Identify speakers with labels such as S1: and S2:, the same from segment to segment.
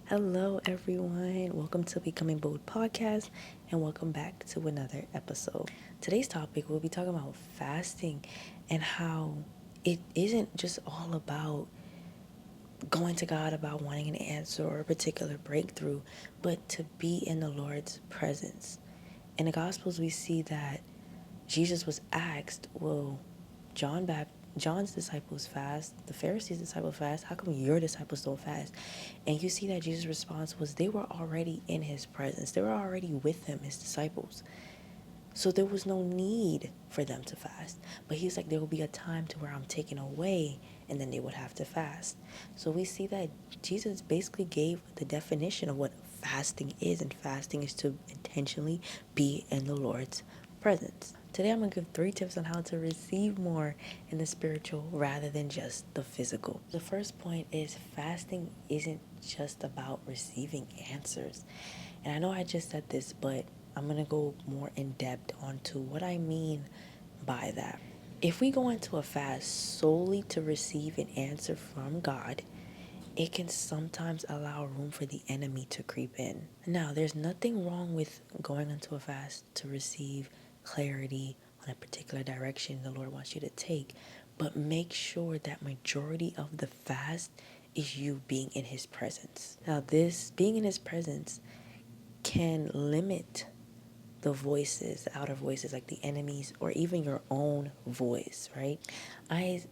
S1: Hello, everyone. Welcome to Becoming Bold Podcast, and welcome back to another episode. Today's topic, we'll be talking about fasting and how it isn't just all about going to God about wanting an answer or a particular breakthrough, but to be in the Lord's presence. In the Gospels, we see that Jesus was asked, well, John's disciples fast, the Pharisees' disciples fast, how come your disciples don't fast? And you see that Jesus' response was they were already in his presence. They were already with him, his disciples. So there was no need for them to fast. But he's like, there will be a time to where I'm taken away and then they would have to fast. So we see that Jesus basically gave the definition of what fasting is. And fasting is to intentionally be in the Lord's presence. Today I'm going to give 3 tips on how to receive more in the spiritual rather than just the physical. The first point is fasting isn't just about receiving answers. And I know I just said this, but I'm going to go more in depth onto what I mean by that. If we go into a fast solely to receive an answer from God, it can sometimes allow room for the enemy to creep in. Now, there's nothing wrong with going into a fast to receive clarity on a particular direction the Lord wants you to take, but make sure that majority of the fast is you being in his presence. Now, this being in his presence can limit the voices, the outer voices, like the enemies or even your own voice, right? I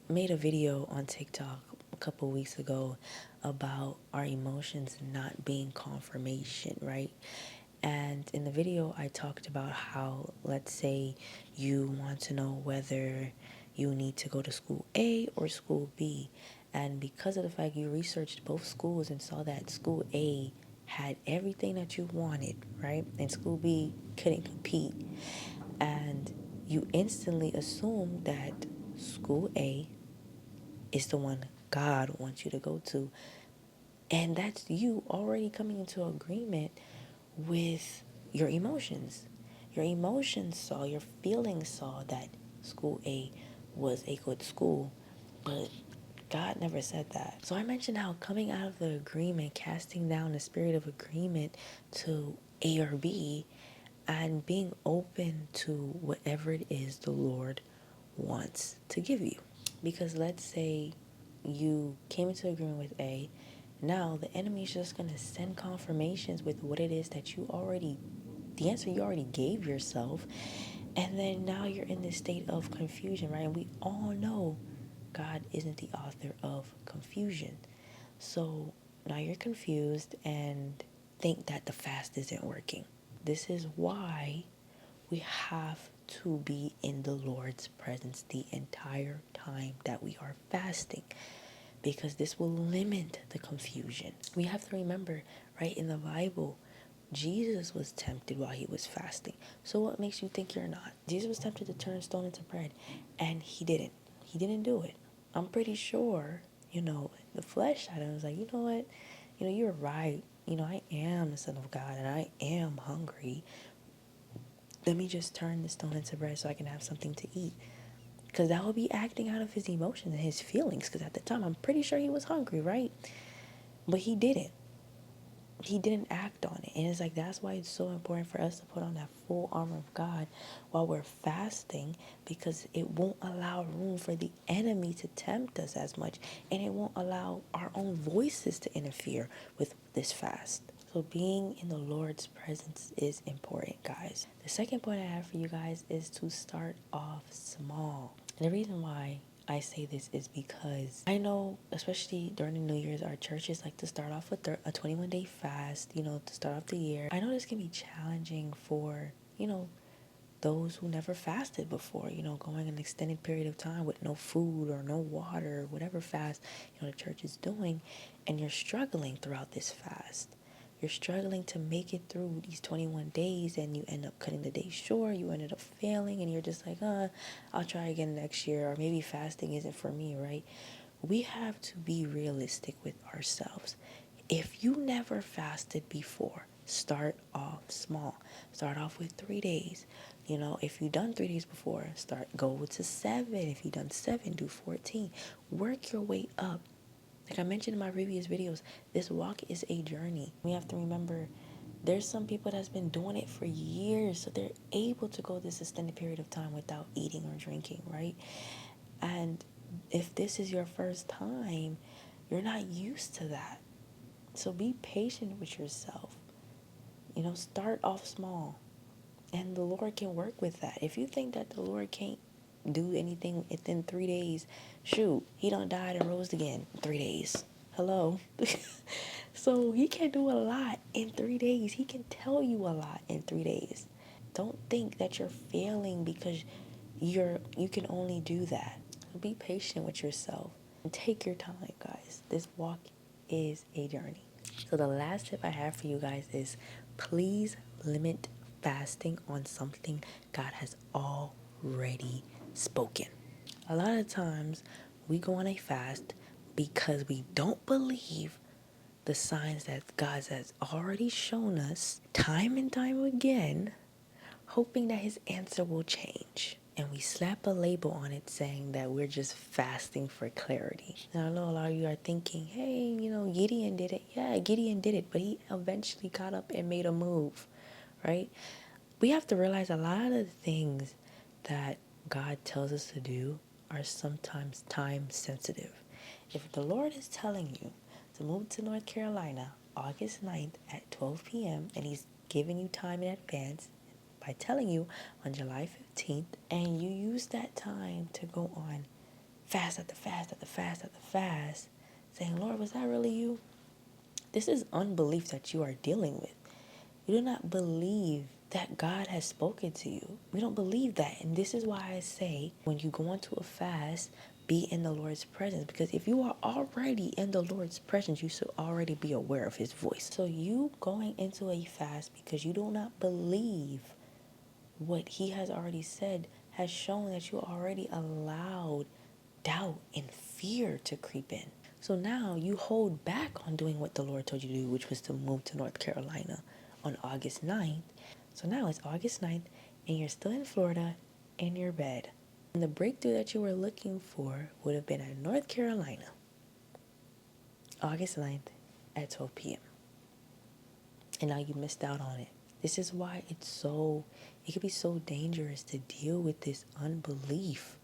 S1: made a video on TikTok a couple weeks ago about our emotions not being confirmation, right? And in the video, I talked about how, let's say you want to know whether you need to go to school A or school B. And because of the fact you researched both schools and saw that school A had everything that you wanted, right? And school B couldn't compete. And you instantly assume that school A is the one God wants you to go to. And that's you already coming into agreement with your emotions. Your emotions saw, your feelings saw that school A was a good school, but God never said that. So I mentioned how coming out of the agreement, casting down the spirit of agreement to A or B, and being open to whatever it is the Lord wants to give you. Because let's say you came into agreement with A, now the enemy is just going to send confirmations with what it is that the answer you already gave yourself. And then now you're in this state of confusion, right? And we all know God isn't the author of confusion. So now you're confused and think that the fast isn't working. This is why we have to be in the Lord's presence the entire time that we are fasting, because this will limit the confusion. We have to remember, right, in the Bible, Jesus was tempted while he was fasting. So what makes you think you're not? Jesus was tempted to turn stone into bread, and he didn't. He didn't do it. I'm pretty sure, the flesh side of him was like, you know what? You're right. I am the Son of God, and I am hungry. Let me just turn the stone into bread so I can have something to eat. Because that would be acting out of his emotions and his feelings. Because at the time, I'm pretty sure he was hungry, right? But he didn't. He didn't act on it. And it's like, that's why it's so important for us to put on that full armor of God while we're fasting, because it won't allow room for the enemy to tempt us as much, and it won't allow our own voices to interfere with this fast. So being in the Lord's presence is important, guys. The second point I have for you guys is to start off small. And the reason why I say this is because I know, especially during the New Year's, our churches like to start off with a 21-day fast, to start off the year. I know this can be challenging for, those who never fasted before, going an extended period of time with no food or no water, whatever fast, the church is doing, and you're struggling throughout this fast. You're struggling to make it through these 21 days, and you end up cutting the day short. You ended up failing, and you're just like, I'll try again next year, or maybe fasting isn't for me, right? We have to be realistic with ourselves. If you never fasted before, start off small. Start off with 3 days. If you've done 3 days before, go to 7. If you've done 7, do 14. Work your way up Like I mentioned in my previous videos, this walk is a journey. We have to remember there's some people that's been doing it for years, so they're able to go this extended period of time without eating or drinking, right? And if this is your first time, you're not used to that. So be patient with yourself. Start off small. And the Lord can work with that. If you think that the Lord can't do anything within 3 days, shoot, he done died and rose again in 3 days. Hello. So he can do a lot in 3 days. He can tell you a lot in 3 days. Don't think that you're failing because you can only do that. Be patient with yourself and take your time, guys. This walk is a journey. So the last tip I have for you guys is please limit fasting on something God has already spoken. A lot of times we go on a fast because we don't believe the signs that God has already shown us time and time again, hoping that his answer will change. And we slap a label on it saying that we're just fasting for clarity. Now, I know a lot of you are thinking, hey, Gideon did it. Yeah, Gideon did it, but he eventually got up and made a move, right? We have to realize a lot of the things that God tells us to do are sometimes time sensitive. If the Lord is telling you to move to North Carolina August 9th at 12 p.m. and he's giving you time in advance by telling you on July 15th, and you use that time to go on fast after fast after fast after fast, saying, Lord, was that really you? This is unbelief that you are dealing with. You do not believe that God has spoken to you. We don't believe that. And this is why I say when you go into a fast, be in the Lord's presence. Because if you are already in the Lord's presence, you should already be aware of his voice. So you going into a fast because you do not believe what he has already said has shown that you already allowed doubt and fear to creep in. So now you hold back on doing what the Lord told you to do, which was to move to North Carolina on August 9th. So now it's August 9th and you're still in Florida in your bed. And the breakthrough that you were looking for would have been at North Carolina, August 9th at 12 p.m. And now you missed out on it. This is why it could be so dangerous to deal with this unbelief.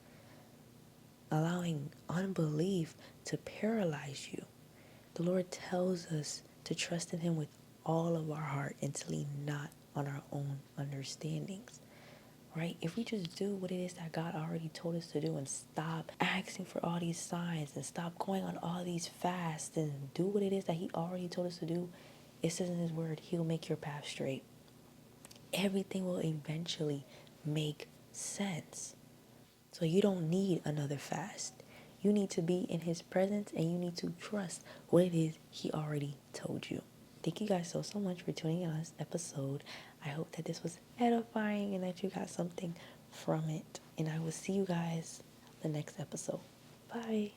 S1: Allowing unbelief to paralyze you. The Lord tells us to trust in him with all of our heart and to lean not on our own understandings. Right? If we just do what it is that God already told us to do and stop asking for all these signs and stop going on all these fasts and do what it is that he already told us to do, it says in his word, he'll make your path straight. Everything will eventually make sense. So you don't need another fast. You need to be in his presence and you need to trust what it is he already told you. Thank you guys so much for tuning in on this episode. I hope that this was edifying and that you got something from it. And I will see you guys the next episode. Bye.